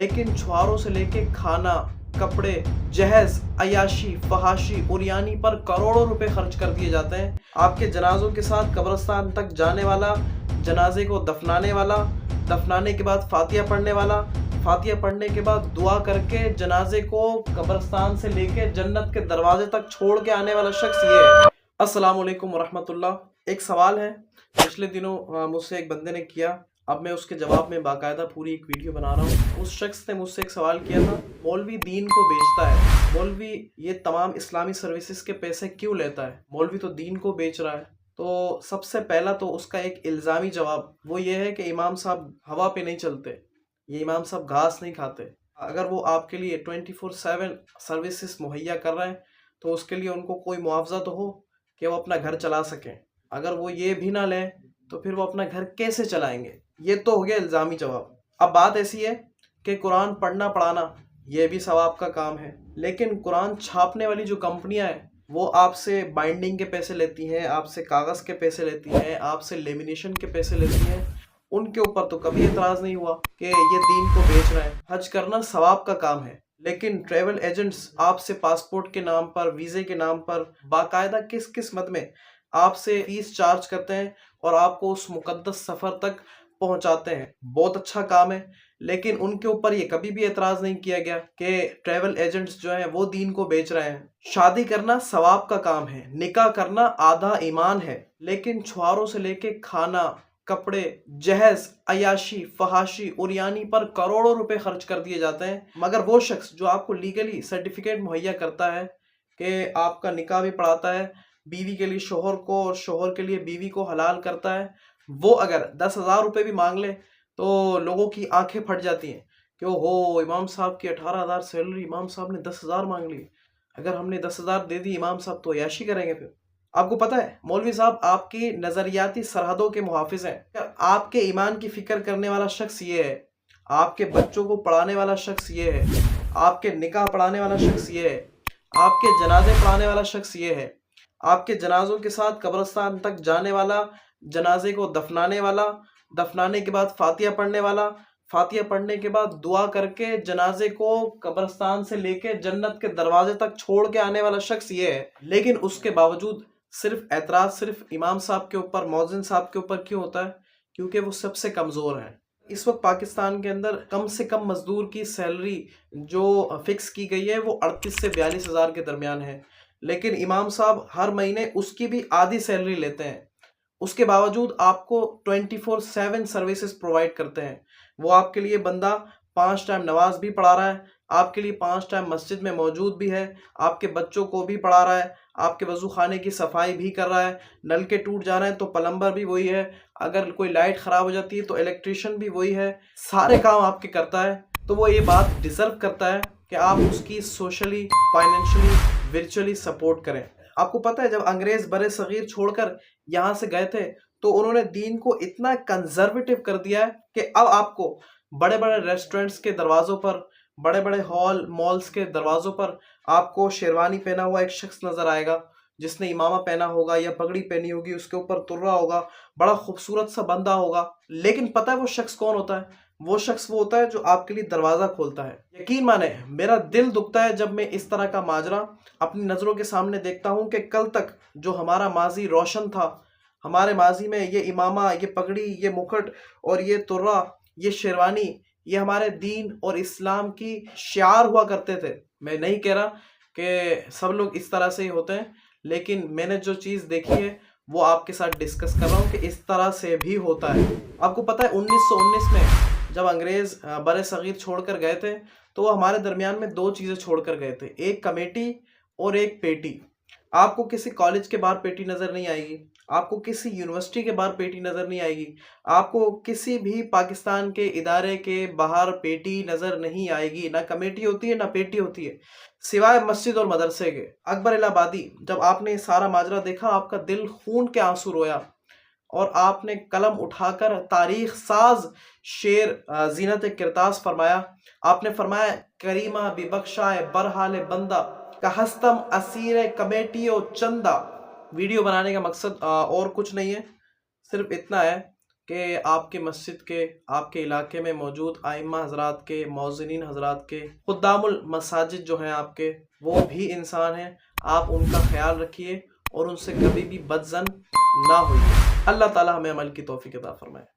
लेकिन छुआरों से लेके खाना, कपड़े, जहेज, अय्याशी, फहाशी, उरियानी पर करोड़ों रुपए खर्च कर दिए जाते हैं। आपके जनाजों के साथ कब्रिस्तान तक जाने वाला, जनाजे को दफनाने वाला, दफनाने के बाद फातिया पढ़ने वाला, फातिया पढ़ने के बाद दुआ करके जनाजे को कब्रिस्तान से लेके जन्नत के दरवाजे तक छोड़ के आने वाला शख्स ये है। अस्सलाम वालेकुम वरहमतुल्लाह। एक सवाल है, पिछले दिनों मुझसे एक बंदे ने किया। अब मैं उसके जवाब में बाकायदा पूरी एक वीडियो बना रहा हूँ। उस शख्स ने मुझसे एक सवाल किया था, मौलवी दीन को बेचता है, मौलवी ये तमाम इस्लामी सर्विसेज के पैसे क्यों लेता है, मौलवी तो दीन को बेच रहा है। तो सबसे पहला तो उसका एक इल्ज़ामी जवाब वो ये है कि इमाम साहब हवा पे नहीं चलते, ये इमाम साहब घास नहीं खाते। अगर वो आपके लिए 24/7 सर्विसेज मुहैया कर रहे हैं तो उसके लिए उनको कोई मुआवजा तो हो कि वो अपना घर चला सकें। अगर वो ये भी ना लें तो फिर वो अपना घर कैसे चलाएंगे? ये तो हो गया इल्ज़ामी जवाब। अब बात ऐसी है कि कुरान पढ़ना पढ़ाना ये भी सवाब का काम है, लेकिन कुरान छापने वाली जो कंपनियां हैं वो आपसे बाइंडिंग के पैसे लेती हैं, आपसे कागज़ के पैसे लेती हैं, आपसे लेमिनेशन के पैसे लेती हैं। उनके ऊपर तो कभी एतराज़ नहीं हुआ कि ये दीन को बेच रहे हैं। हज करना सवाब का काम है, लेकिन ट्रैवल एजेंट्स आपसे पासपोर्ट के नाम पर, वीज़े के नाम पर बाकायदा किस किस मद में आपसे फीस चार्ज करते हैं और आपको उस मुकद्दस सफ़र तक पहुंचाते हैं। बहुत अच्छा काम है, लेकिन उनके ऊपर ये कभी भी एतराज़ नहीं किया गया कि ट्रैवल एजेंट्स जो हैं वो दीन को बेच रहे हैं। शादी करना सवाब का काम है, निकाह करना आधा ईमान है, लेकिन छुआरों से लेके खाना, कपड़े, जहेज, अय्याशी, फहाशी, उरियानी पर करोड़ों रुपए खर्च कर दिए जाते हैं। मगर वो शख्स जो आपको लीगली सर्टिफिकेट मुहैया करता है कि आपका निकाह भी पढ़ाता है, बीवी के लिए शोहर को और शोहर के लिए बीवी को हलाल करता है, वो अगर 10,000 रुपये भी मांग ले तो लोगों की आंखें फट जाती हैं कि ओहो, इमाम साहब की 18,000 सैलरी, इमाम साहब ने 10,000 मांग ली। अगर हमने 10,000 दे दी, इमाम साहब तो याशी करेंगे फिर। आपको पता है मौलवी साहब आपकी नज़रियाती सरहदों के मुहाफिज हैं। आपके ईमान की फिक्र करने वाला शख्स ये है, आपके बच्चों को पढ़ाने वाला शख्स ये है, आपके निकाह पढ़ाने वाला शख्स ये है, आपके जनाजे पढ़ाने वाला शख्स ये है, आपके जनाजों के साथ कब्रिस्तान तक जाने वाला, जनाजे को दफनाने वाला, दफनाने के बाद फातिया पढ़ने वाला, फातिया पढ़ने के बाद दुआ करके जनाजे को कब्रिस्तान से लेके जन्नत के दरवाजे तक छोड़ के आने वाला शख्स ये है। लेकिन उसके बावजूद सिर्फ एतराज़ सिर्फ इमाम साहब के ऊपर, मौज़िन साहब के ऊपर क्यों होता है? क्योंकि वो सबसे कमज़ोर हैं। इस वक्त पाकिस्तान के अंदर कम से कम मज़दूर की सैलरी जो फिक्स की गई है वो 38 से 42 हज़ार के दरमियान है, लेकिन इमाम साहब हर महीने उसकी भी आधी सैलरी लेते हैं। उसके बावजूद आपको 24/7 सर्विसेज प्रोवाइड करते हैं। वो आपके लिए बंदा 5 टाइम नमाज भी पढ़ा रहा है, आपके लिए 5 टाइम मस्जिद में मौजूद भी है, आपके बच्चों को भी पढ़ा रहा है, आपके वज़ू खाने की सफाई भी कर रहा है, नल के टूट जा रहे हैं तो प्लम्बर भी वही है, अगर कोई लाइट ख़राब हो जाती है तो इलेक्ट्रिशियन भी वही है, सारे काम आपके करता है। तो वो ये बात डिज़र्व करता है कि आप उसकी सोशली, फाइनेंशियली, वर्चुअली सपोर्ट करें। आपको पता है जब अंग्रेज़ बरे सगीर छोड़कर यहाँ से गए थे तो उन्होंने दीन को इतना कंजर्वेटिव कर दिया है कि अब आपको बड़े बड़े रेस्टोरेंट्स के दरवाज़ों पर, बड़े बड़े हॉल मॉल्स के दरवाज़ों पर आपको शेरवानी पहना हुआ एक शख्स नज़र आएगा, जिसने इमामा पहना होगा या पगड़ी पहनी होगी, उसके ऊपर तुर्रा होगा, बड़ा खूबसूरत सा बंदा होगा। लेकिन पता है वो शख्स कौन होता है? वो शख्स वो होता है जो आपके लिए दरवाज़ा खोलता है। यकीन माने मेरा दिल दुखता है जब मैं इस तरह का माजरा अपनी नज़रों के सामने देखता हूँ कि कल तक जो हमारा माजी रोशन था, हमारे माजी में ये इमामा, ये पगड़ी, ये मुकुट और ये तुर्रा, ये शेरवानी, ये हमारे दीन और इस्लाम की शिआर हुआ करते थे। मैं नहीं कह रहा कि सब लोग इस तरह से ही होते हैं, लेकिन मैंने जो चीज़ देखी है वो आपके साथ डिस्कस कर रहा हूँ कि इस तरह से भी होता है। आपको पता है 1919 में जब अंग्रेज़ बरे सगीर छोड़कर गए थे तो वो हमारे दरमियान में 2 चीज़ें छोड़कर गए थे, एक कमेटी और एक पेटी। आपको किसी कॉलेज के बाहर पेटी नज़र नहीं आएगी, आपको किसी यूनिवर्सिटी के बाहर पेटी नज़र नहीं आएगी, आपको किसी भी पाकिस्तान के इदारे के बाहर पेटी नज़र नहीं आएगी। ना कमेटी होती है ना पेटी होती है, सिवाय मस्जिद और मदरसे के। अकबर इलाहाबादी, जब आपने ये सारा माजरा देखा आपका दिल खून के आंसू रोया और आपने कलम उठाकर तारीख साज शेर जीनत किरतास फरमाया। आपने फरमाया करीमा बिबख्शाए बरहाल बंदा का हस्तम असीर कमेटियो चंदा। वीडियो बनाने का मकसद और कुछ नहीं है, सिर्फ इतना है کہ آپ کے مسجد کے، آپ کے علاقے میں موجود ائمہ حضرات کے، مؤذنین حضرات کے، خدام المساجد جو ہیں آپ کے، وہ بھی انسان ہیں، آپ ان کا خیال رکھیے اور ان سے کبھی بھی بد ظن نہ ہوئیے۔ اللہ تعالی ہمیں عمل کی توفیق عطا فرمائے۔